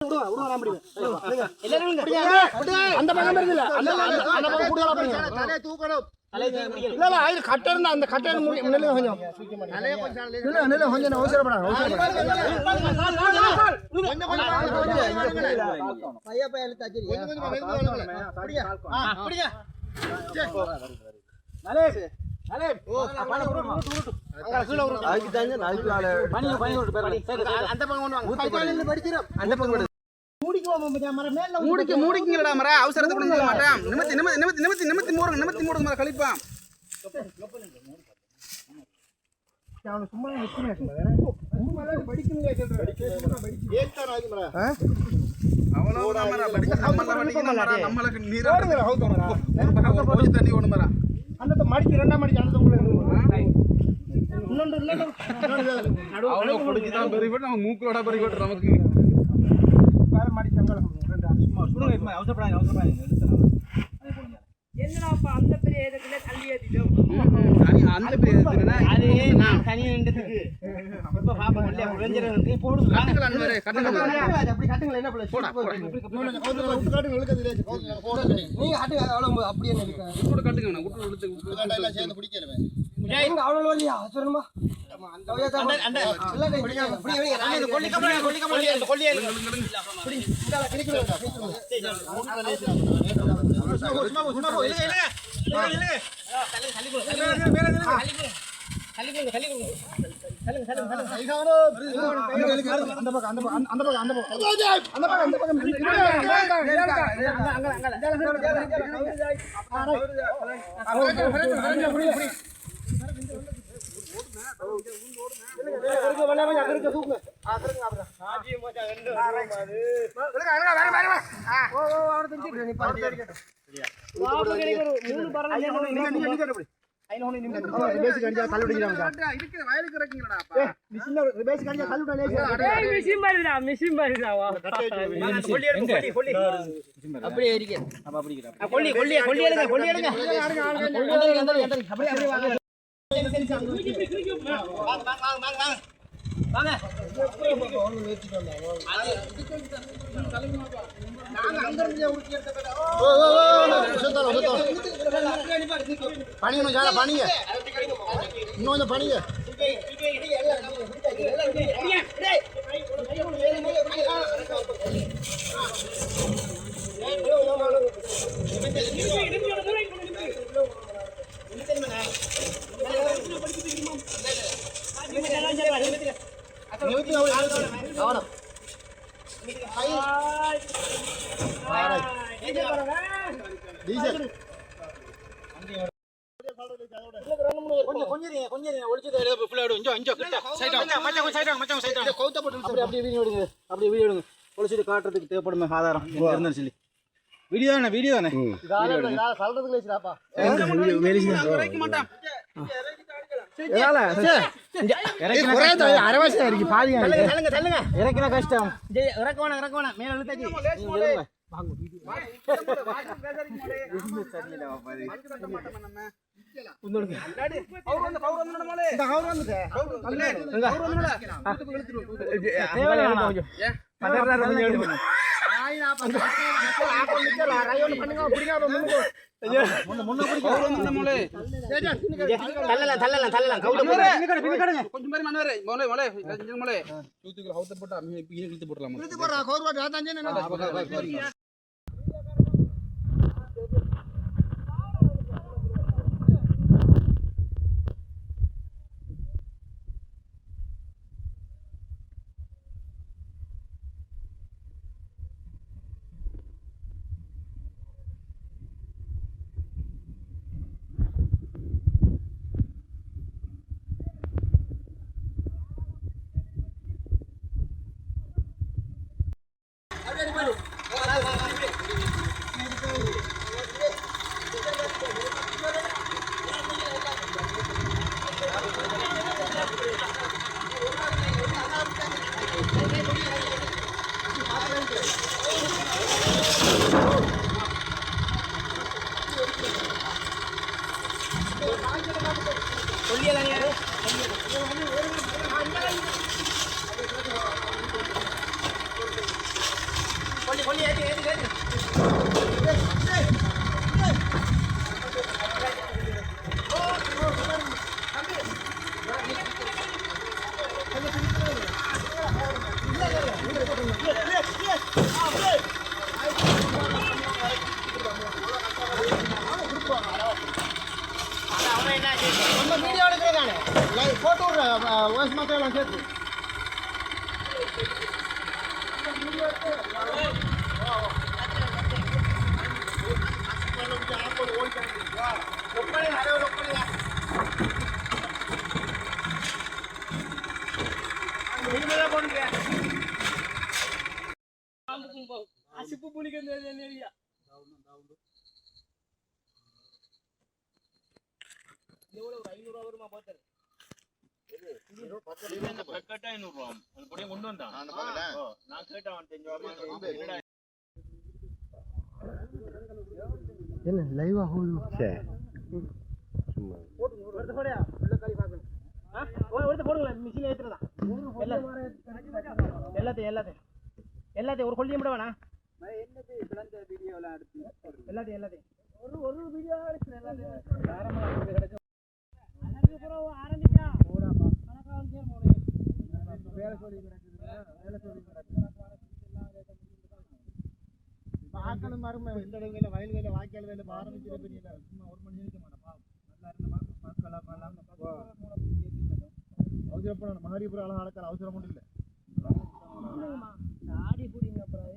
அந்த பக்கம் இருக்குல்ல அந்த பக்கம் கூடுதலா பண்ணுங்க தலையை தூக்கணும் இல்ல இல்ல ஐ கட்ட இருந்தா அந்த கட்ட நில்லுங்க கொஞ்சம் தலையை கொஞ்சம் நில்லுங்க கொஞ்சம் அவசரப்படாத பைய பைய இழுத்தாச்சு கொஞ்சம் அப்படியே அப்படியே நலே நலே ஓ பான உருட்டு அங்க கீழ உருட்டு அதுக்கு தாங்க நாளைக்கு பனி பனி உருட்டு பேர் அந்த பக்கம் கொண்டு வாங்க கையில படிச்சிரோம் அந்த பக்கம் மூடிக்குங்கடா மர அவசரத்துக்கு கொண்டு வர மாட்டேன் நிமித்தி மூடுங்க மர கழிப்பா அவன சும்மா நிக்குமே சும்மா படிக்குங்க ஏல்தான் ஆகி மர அவளோட மர படிக்க நம்மளுக்கு நீர் போய் தண்ணி ஓடு மர அந்த மடிக்கு ரெண்டாம் மடிக்கு அந்த இன்னொன்று இல்ல நடுவுல கொடுத்து தான் பெரிய நம்ம மூக்குலோட பெரிய கொட்டு நமக்கு வேற மடி சங்கல சும்மா சுடுங்க அவசரப்படாதீங்க என்னடாப்பா அந்த பெரிய ஏதத்துல தள்ளி ஏத்திட்டோம் அந்த பெரிய ஏதத்துனா அது நான் தனி நின்றதுக்கு அப்ப பாப்பா இல்ல வெஞ்சரனுக்கு போடுங்க கட்டுங்க அன்வரே கட்டுங்க அப்படி கட்டுங்க என்ன போடு காட்டுங்க இழுக்கதுல போடுங்க நீங்க கட்டுங்க அவ்வளவு அப்படியே நிக்க விட்டு கட்டுங்க நான் விட்டு இழுத்து எல்லாம் சேர்ந்து பிடிக்கலவே எங்க அவ்வளவு வலியா சொல்லுமா அந்த அந்த இல்ல கொல்லி கம்பளி அந்த கொல்லியே பிடி இந்தால கிளிக்குங்க பணியணும் ஜால பணிங்க இன்னொரு பணிங்க காட்டுறதுக்கு தேவைப்படுமே ஆதாரம் சொல்லி வீடியோ தானே வீடியோ தானே கஷ்டம் மேல எல்லாம் சேர்த்து அசிப்பு புளிக்கிறது எவ்வளவு ஒரு 500 வருமா பார்த்தாரு என்ன லைவா போகுது எல்லாத்தையும் ஒரு கொள்ளியம் விட வேணா எல்லாத்தையும் ஒரு வீடியோ ஆரம்பிச்சா வேலை சொல்லி ஆக்களும் மருமை இந்த இடங்களில் வயல் வேலை வாய்க்கால் வேலை ஆரம்பிச்சிட பெரிய சும்மா ஒரு மணி நினைக்க மாட்டேப்பா நல்லா இருந்த அவசரப்பட மகாரிபுரம் அழகாக நடக்கிற அவசரம் ஒன்றும் இல்லை ஆடி கூடிங்க அப்புறம்